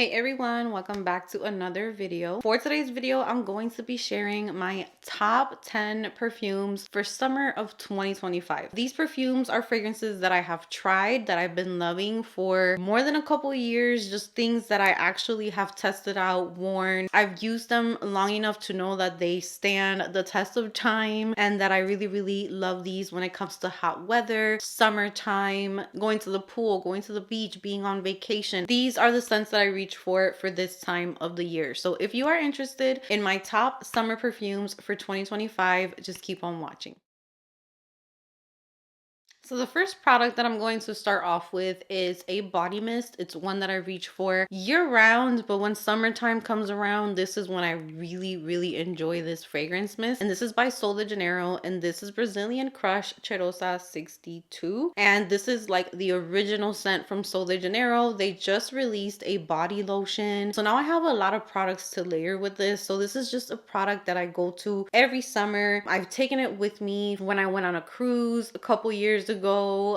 Hey everyone, welcome back to another video. For today's video, I'm going to be sharing my top 10 perfumes for summer of 2025. These perfumes are fragrances that I have tried, that I've been loving for more than a couple years, just things that I actually have tested out, worn. I've used them long enough to know that they stand the test of time and that I really love these when it comes to hot weather, summertime, going to the pool, going to the beach, being on vacation. These are the scents that I reach for this time of the year. So if you are interested in my top summer perfumes for 2025, just keep on watching. So the first product that I'm going to start off with is a body mist. It's one that I reach for year round, but when summertime comes around, this is when I really enjoy this fragrance mist. And this is by Sol de Janeiro, and this is Brazilian Crush Cheirosa 62. And this is like the original scent from Sol de Janeiro. They just released a body lotion. So now I have a lot of products to layer with this. So this is just a product that I go to every summer. I've taken it with me when I went on a cruise a couple years ago.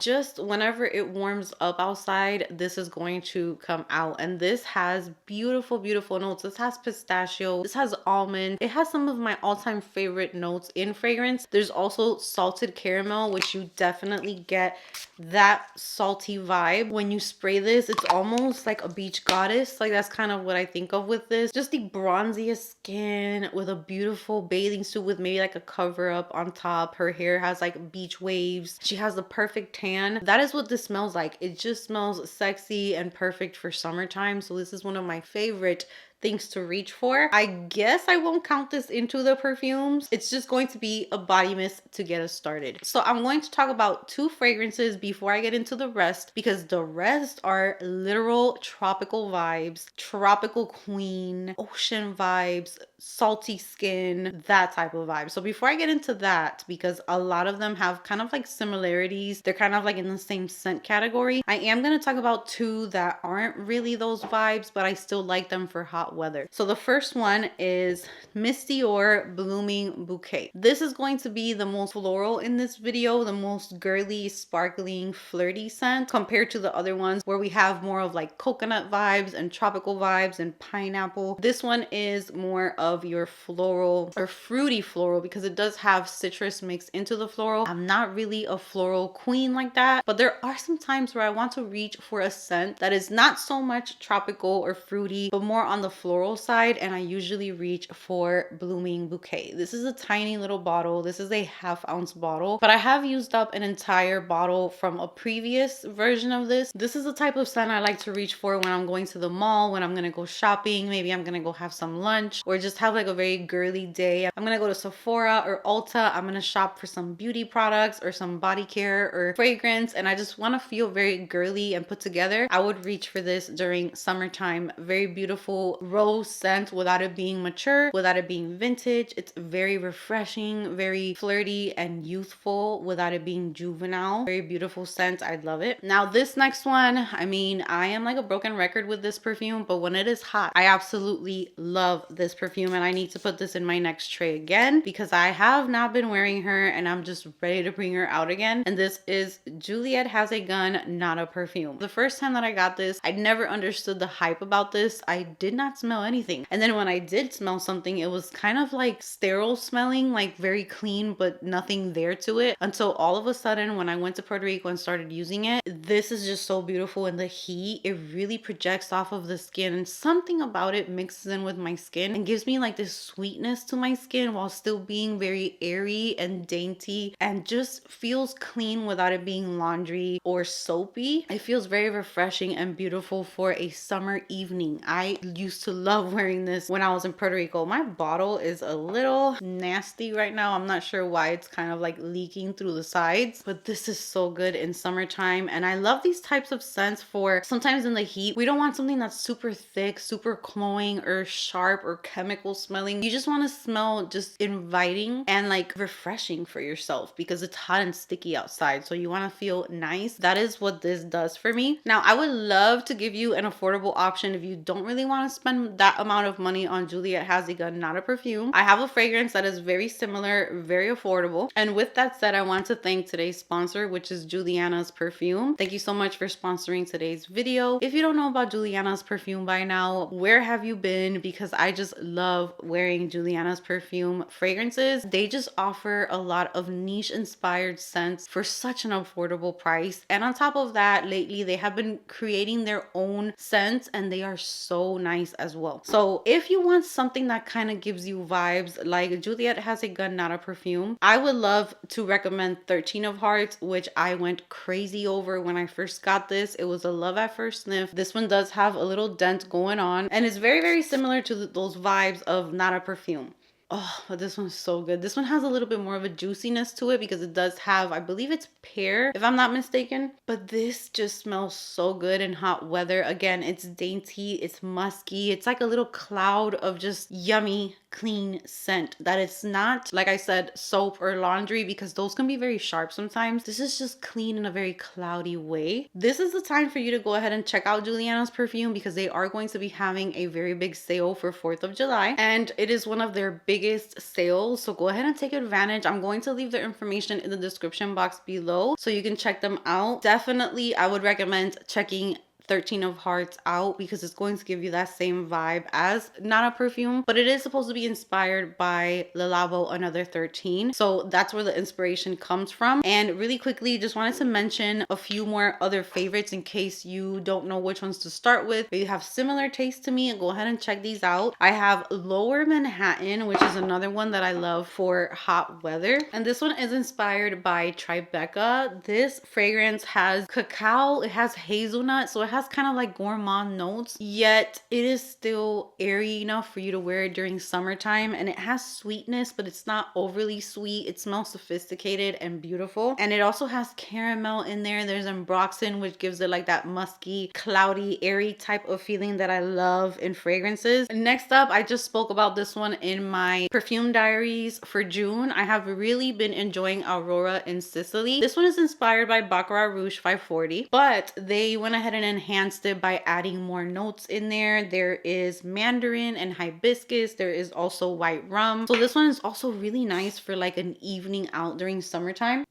Just whenever it warms up outside, this is going to come out, and this has beautiful notes. This has pistachio, this has almond, it has some of my all-time favorite notes in fragrance. There's also salted caramel, which you definitely get that salty vibe when you spray this. It's almost like a beach goddess. Like, that's kind of what I think of with this. Just the bronziest skin with a beautiful bathing suit with maybe like a cover up on top. Her hair has like beach waves. She has the perfect tan. That is what this smells like. It just smells sexy and perfect for summertime. So this is one of my favorite things to reach for. I guess I won't count this into the perfumes. It's just going to be a body mist to get us started. So I'm going to talk about two fragrances before I get into the rest, because the rest are literal tropical vibes, tropical queen, ocean vibes, salty skin, that type of vibe. So before I get into that, because a lot of them have kind of like similarities, they're kind of like in the same scent category, I am going to talk about two that aren't really those vibes, but I still like them for hot weather. So the first one is Miss Dior Blooming Bouquet. This is going to be the most floral in this video, the most girly, sparkling, flirty scent compared to the other ones where we have more of like coconut vibes and tropical vibes and pineapple. This one is more of your floral or fruity floral because it does have citrus mixed into the floral. I'm not really a floral queen like that, but there are some times where I want to reach for a scent that is not so much tropical or fruity, but more on the floral side, and I usually reach for Blooming Bouquet. This is a tiny little bottle. This is a half-ounce bottle, but I have used up an entire bottle from a previous version of this. This is the type of scent I like to reach for when I'm going to the mall, when I'm gonna go shopping, maybe I'm gonna go have some lunch, or just have like a very girly day. I'm gonna go to Sephora or Ulta. I'm gonna shop for some beauty products or some body care or fragrance, and I just want to feel very girly and put together. I would reach for this during summertime. Very beautiful rose scent without it being mature, without it being vintage. It's very refreshing, very flirty and youthful without it being juvenile. Very beautiful scent. I love it. Now this next one, I mean, I am like a broken record with this perfume, but when it is hot, I absolutely love this perfume, and I need to put this in my next tray again because I have not been wearing her and I'm just ready to bring her out again. And this is Juliet Has a Gun, Not a Perfume. The first time that I got this, I never understood the hype about this. I did not smell anything. And then when I did smell something, it was kind of like sterile smelling, like very clean, but nothing there to it. Until all of a sudden, when I went to Puerto Rico and started using it, this is just so beautiful in the heat. It really projects off of the skin, and something about it mixes in with my skin and gives me like this sweetness to my skin while still being very airy and dainty, and just feels clean without it being laundry or soapy. It feels very refreshing and beautiful for a summer evening. I used to love wearing this when I was in Puerto Rico. My bottle is a little nasty right now. I'm not sure why. It's kind of like leaking through the sides, but this is so good in summertime. And I love these types of scents for sometimes in the heat. We don't want something that's super thick, super cloying or sharp or chemical smelling. You just want to smell just inviting and like refreshing for yourself because it's hot and sticky outside. So you want to feel nice. That is what this does for me. Now, I would love to give you an affordable option if you don't really want to spend spend that amount of money on Juliette Has a Gun, Not a Perfume. I have a fragrance that is very similar, very affordable. And with that said, I want to thank today's sponsor, which is Juliana's Perfume. Thank you so much for sponsoring today's video. If you don't know about Juliana's Perfume by now, where have you been? Because I just love wearing Juliana's Perfume fragrances. They just offer a lot of niche inspired scents for such an affordable price. And on top of that, lately they have been creating their own scents and they are so nice as well. So if you want something that kind of gives you vibes like Juliette Has a Gun, Not a Perfume, I would love to recommend 13 of Hearts, which I went crazy over when I first got this. It was a love at first sniff. This one does have a little dent going on and it's very, very similar to those vibes of Not a Perfume. Oh, but this one's so good. This one has a little bit more of a juiciness to it because it does have, I believe it's pear, if I'm not mistaken. But this just smells so good in hot weather. Again, it's dainty, it's musky. It's like a little cloud of just yummy, clean scent that it's not, like I said, soap or laundry because those can be very sharp sometimes. This is just clean in a very cloudy way. This is the time for you to go ahead and check out Juliana's Perfume because they are going to be having a very big sale for 4th of July. And it is one of their biggest sales, so go ahead and take advantage. I'm going to leave their information in the description box below so you can check them out. Definitely I would recommend checking 13 of Hearts out because it's going to give you that same vibe as Not a Perfume, but it is supposed to be inspired by Le Labo Another 13, so that's where the inspiration comes from. And really quickly, just wanted to mention a few more other favorites in case you don't know which ones to start with, but you have similar taste to me. Go ahead and check these out. I have Lower Manhattan, which is another one that I love for hot weather, and this one is inspired by Tribeca. This fragrance has cacao, it has hazelnut, so it has kind of like gourmand notes, yet it is still airy enough for you to wear it during summertime, and it has sweetness, but it's not overly sweet. It smells sophisticated and beautiful, and it also has caramel in there. There's ambroxan, which gives it like that musky, cloudy, airy type of feeling that I love in fragrances. Next up, I just spoke about this one in my perfume diaries for June. I have really been enjoying Aurora in Sicily. This one is inspired by Baccarat Rouge 540, but they went ahead and enhanced it by adding more notes in there. There is mandarin and hibiscus. There is also white rum. So this one is also really nice for like an evening out during summertime.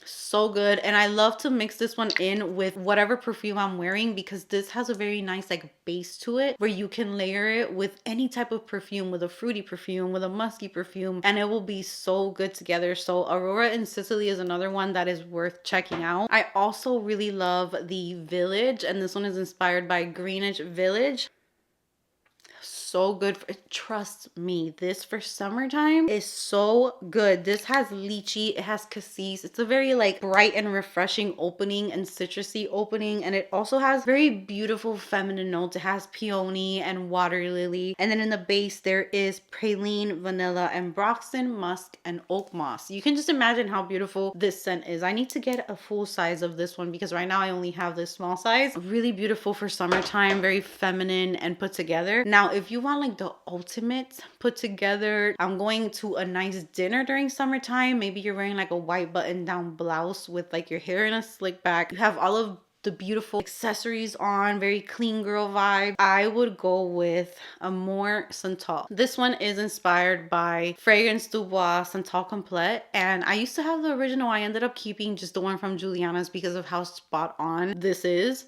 So good. And I love to mix this one in with whatever perfume I'm wearing because this has a very nice like base to it where you can layer it with any type of perfume, with a fruity perfume, with a musky perfume, and it will be so good together. So Aurora in Sicily is another one that is worth checking out. I also really love the Village, and this one is inspired by Greenwich Village. So good for, trust me, this for summertime is so good. This has lychee, it has cassis. It's a very like bright and refreshing opening and citrusy opening, and it also has very beautiful feminine notes. It has peony and water lily, and then in the base there is praline, vanilla, ambroxan, musk, and oak moss. You can just imagine how beautiful this scent is. I need to get a full size of this one because right now I only have this small size. Really beautiful for summertime, very feminine and put together. Now if you want like the ultimate put together, I'm going to a nice dinner during summertime. Maybe you're wearing like a white button down blouse with like your hair in a slick back. You have all of the beautiful accessories on, very clean girl vibe. I would go with AMOUR SANTAL. This one is inspired by Fragrance du Bois Santal Complete, and I used to have the original. I ended up keeping just the one from Juliana's because of how spot on this is.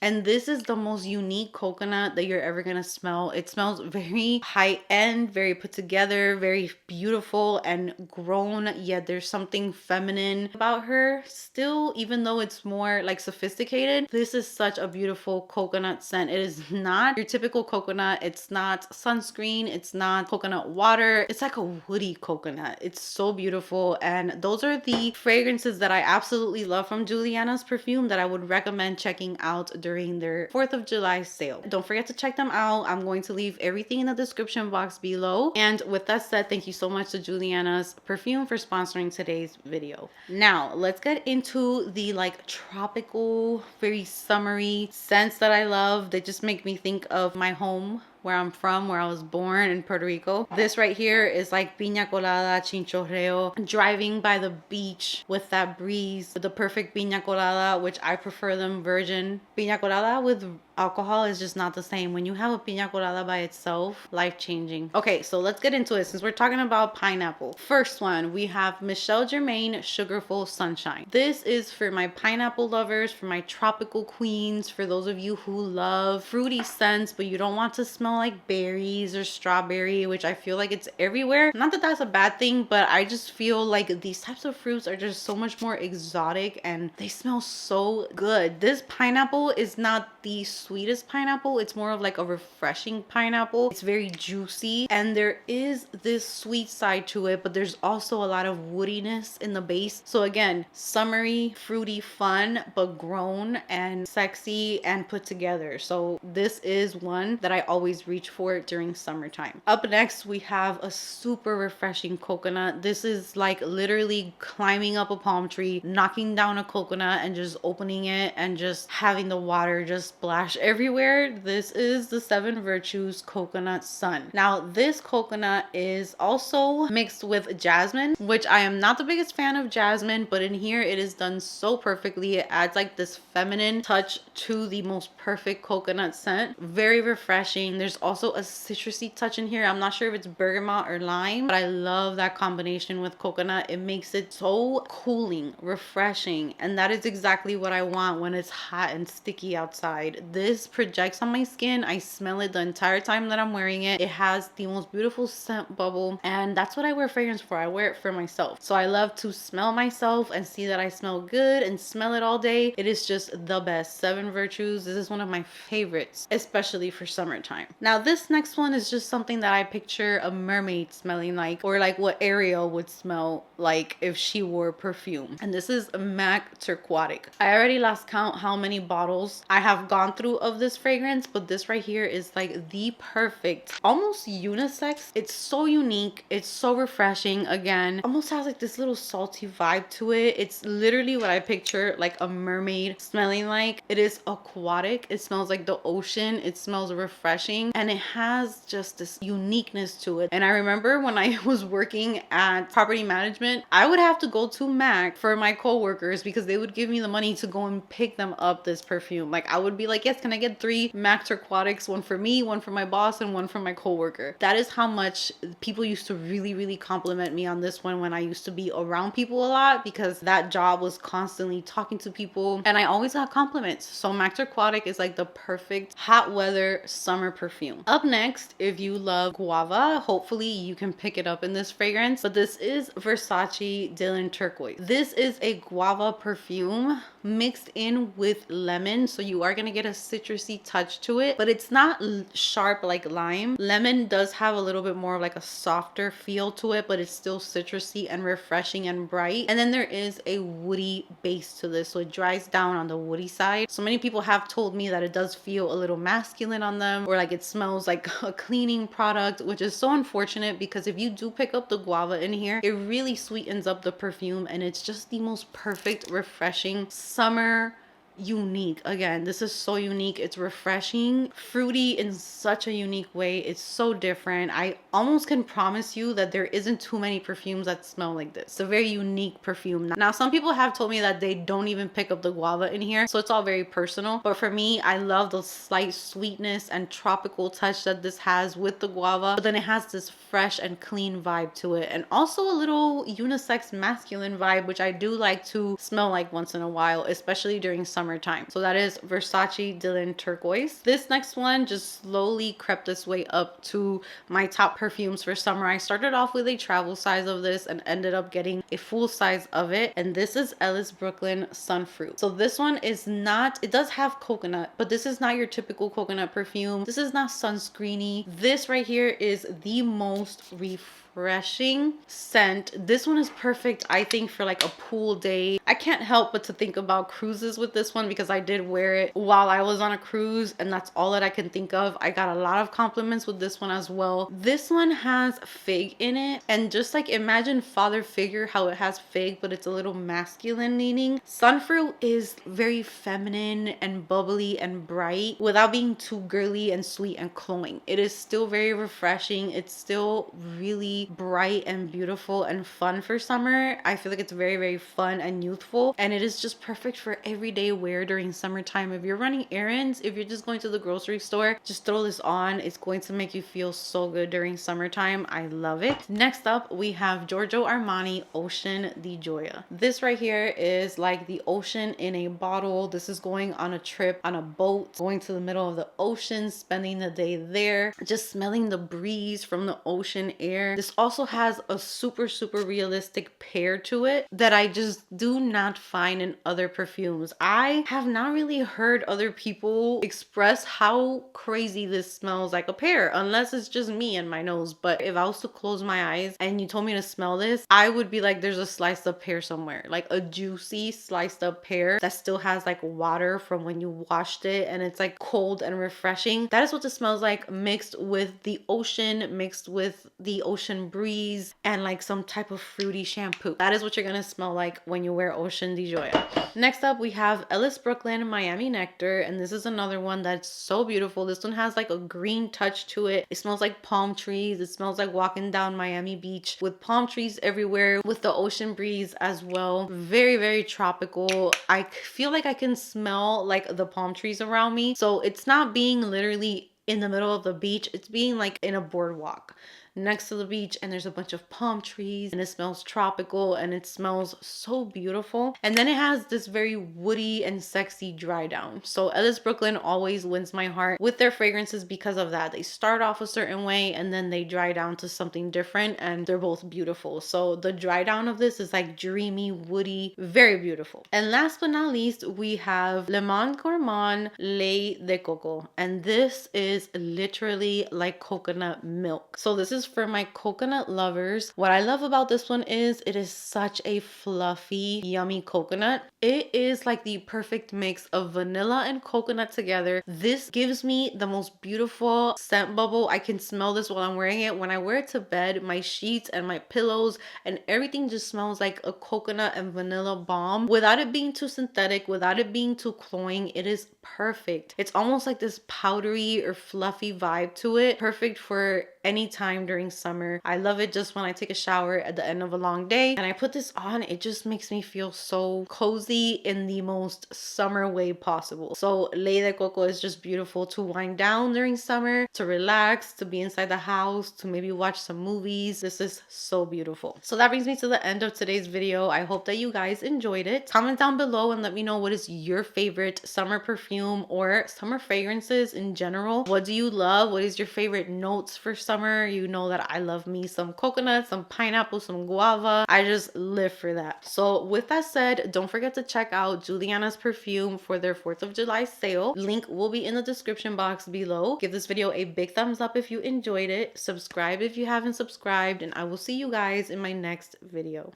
And this is the most unique coconut that you're ever gonna smell. It smells very high-end, very put together, very beautiful and grown, yet there's something feminine about her still, even though it's more like sophisticated. This is such a beautiful coconut scent. It is not your typical coconut. It's not sunscreen. It's not coconut water. It's like a woody coconut. It's so beautiful. And those are the fragrances that I absolutely love from Juliana's Perfume that I would recommend checking out during their 4th of July sale. Don't forget to check them out. I'm going to leave everything in the description box below. And with that said, thank you so much to Juliana's Perfume for sponsoring today's video. Now, let's get into the like tropical, very summery scents that I love. They just make me think of my home, where I'm from, where I was born in Puerto Rico. This right here is like piña colada, chinchorreo, driving by the beach with that breeze, with the perfect piña colada, which I prefer them virgin. Piña colada with alcohol is just not the same. When you have a piña colada by itself, life changing. Okay, so let's get into it since we're talking about pineapple. First one, we have Michelle Germain Sugarful Sunshine. This is for my pineapple lovers, for my tropical queens, for those of you who love fruity scents, but you don't want to smell like berries or strawberry, which I feel like it's everywhere. Not that that's a bad thing, but I just feel like these types of fruits are just so much more exotic and they smell so good. This pineapple is not the sweetest pineapple. It's more of like a refreshing pineapple. It's very juicy and there is this sweet side to it, but there's also a lot of woodiness in the base. So again, summery, fruity, fun, but grown and sexy and put together. So this is one that I always reach for during summertime. Up next, we have a super refreshing coconut. This is like literally climbing up a palm tree, knocking down a coconut and just opening it and just having the water just splash everywhere. This is the Seven Virtues Coconut Sun. Now this coconut is also mixed with jasmine, which I am not the biggest fan of jasmine, but in here it is done so perfectly. It adds like this feminine touch to the most perfect coconut scent. Very refreshing. There's also a citrusy touch in here. I'm not sure if it's bergamot or lime, but I love that combination with coconut. It makes it so cooling, refreshing, and that is exactly what I want when it's hot and sticky outside. This projects on my skin. I smell it the entire time that I'm wearing it. It has the most beautiful scent bubble, and that's what I wear fragrance for. I wear it for myself. So I love to smell myself and see that I smell good and smell it all day. It is just the best. Seven Virtues. This is one of my favorites, especially for summertime. Now this next one is just something that I picture a mermaid smelling like, or like what Ariel would smell like if she wore perfume. And this is MAC Aquatic. I already lost count how many bottles I have gone through of this fragrance, but this right here is like the perfect, almost unisex. It's so unique. It's so refreshing. Again, almost has like this little salty vibe to it. It's literally what I picture like a mermaid smelling like. It is aquatic. It smells like the ocean. It smells refreshing and it has just this uniqueness to it. And I remember when I was working at property management, I would have to go to MAC for my coworkers because they would give me the money to go and pick them up this perfume. Like I would be like, yes, can I get 3 MAC Aquatics, one for me, one for my boss, and one for my coworker. That is how much people used to really compliment me on this one when I used to be around people a lot, because that job was constantly talking to people and I always got compliments. So MAC Aquatic is like the perfect hot weather summer perfume. Up next, if you love guava, hopefully you can pick it up in this fragrance, but this is Versace Dylan Turquoise. This is a guava perfume mixed in with lemon, so you are going to get a citrusy touch to it, but it's not sharp like lime. Lemon does have a little bit more of like a softer feel to it, but it's still citrusy and refreshing and bright. And then there is a woody base to this, so it dries down on the woody side. So many people have told me that it does feel a little masculine on them, or like it smells like a cleaning product, which is so unfortunate because if you do pick up the guava in here, it really sweetens up the perfume and it's just the most perfect, refreshing summer unique. Again, this is so unique. It's refreshing, fruity in such a unique way. It's so different. I almost can promise you that there isn't too many perfumes that smell like this. It's a very unique perfume. Now some people have told me that they don't even pick up the guava in here, so it's all very personal, but for me, I love the slight sweetness and tropical touch that this has with the guava, but then it has this fresh and clean vibe to it, and also a little unisex masculine vibe, which I do like to smell like once in a while, especially during summertime. So that is Versace Dylan Turquoise. This next one just slowly crept its way up to my top perfumes for summer. I started off with a travel size of this and ended up getting a full size of it, and this is Ellis Brooklyn Sunfruit. So this one is not, it does have coconut, but this is not your typical coconut perfume. This is not sunscreeny. This right here is the most refreshing scent. This one is perfect, I think, for like a pool day. I can't help but to think about cruises with this one because I did wear it while I was on a cruise and that's all that I can think of. I got a lot of compliments with this one as well. This one has fig in it, and just like imagine Father Figure, how it has fig but it's a little masculine leaning. Sunfruit is very feminine and bubbly and bright without being too girly and sweet and cloying. It is still very refreshing. It's still really really bright and beautiful and fun for summer. I feel like it's very, very fun and youthful, and it is just perfect for everyday wear during summertime. If you're running errands, if you're just going to the grocery store, just throw this on. It's going to make you feel so good during summertime. I love it. Next up, we have Giorgio Armani Ocean di Gioia. This right here is like the ocean in a bottle. This is going on a trip on a boat, going to the middle of the ocean, spending the day there, just smelling the breeze from the ocean air. This also has a super, super realistic pair to it that I just do not find in other perfumes. I have not really heard other people express how crazy this smells like a pear, unless it's just me and my nose. But if I was to close my eyes and you told me to smell this, I would be like, there's a sliced up pear somewhere, like a juicy sliced up pear that still has like water from when you washed it, and it's like cold and refreshing. That is what this smells like, mixed with the ocean, mixed with the ocean breeze, and like some type of fruity shampoo. That is what you're gonna smell like when you wear Ocean di Gioia. Next up, we have Ellis Brooklyn Miami Nectar, and this is another one that's so beautiful. This one has like a green touch to it. It smells like palm trees. It smells like walking down Miami Beach with palm trees everywhere, with the ocean breeze as well. Very, very tropical. I feel like I can smell like the palm trees around me. So it's not being literally in the middle of the beach. It's being like in a boardwalk next to the beach, and there's a bunch of palm trees, and it smells tropical, and it smells so beautiful. And then it has this very woody and sexy dry down. So Ellis Brooklyn always wins my heart with their fragrances because of that. They start off a certain way and then they dry down to something different, and they're both beautiful. So the dry down of this is like dreamy, woody, very beautiful. And last but not least, we have Le Monde Gourmand Lait de Coco, and this is literally like coconut milk. So this is for my coconut lovers. What I love about this one is it is such a fluffy, yummy coconut. It is like the perfect mix of vanilla and coconut together. This gives me the most beautiful scent bubble. I can smell this while I'm wearing it. When I wear it to bed, my sheets and my pillows and everything just smells like a coconut and vanilla balm without it being too synthetic, without it being too cloying. It is perfect. It's almost like this powdery or fluffy vibe to it. Perfect for any time during summer. I love it just when I take a shower at the end of a long day and I put this on. It just makes me feel so cozy in the most summer way possible. So Lait de Coco is just beautiful to wind down during summer, to relax, to be inside the house, to maybe watch some movies. This is so beautiful. So that brings me to the end of today's video. I hope that you guys enjoyed it. Comment down below and let me know what is your favorite summer perfume or summer fragrances in general. What do you love? What is your favorite notes for summer? You know that I love me some coconut, some pineapple, some guava. I just live for that. So with that said, don't forget to check out Juliana's Perfume for their 4th of July sale. Link will be in the description box below. Give this video a big thumbs up if you enjoyed it. Subscribe if you haven't subscribed, and I will see you guys in my next video.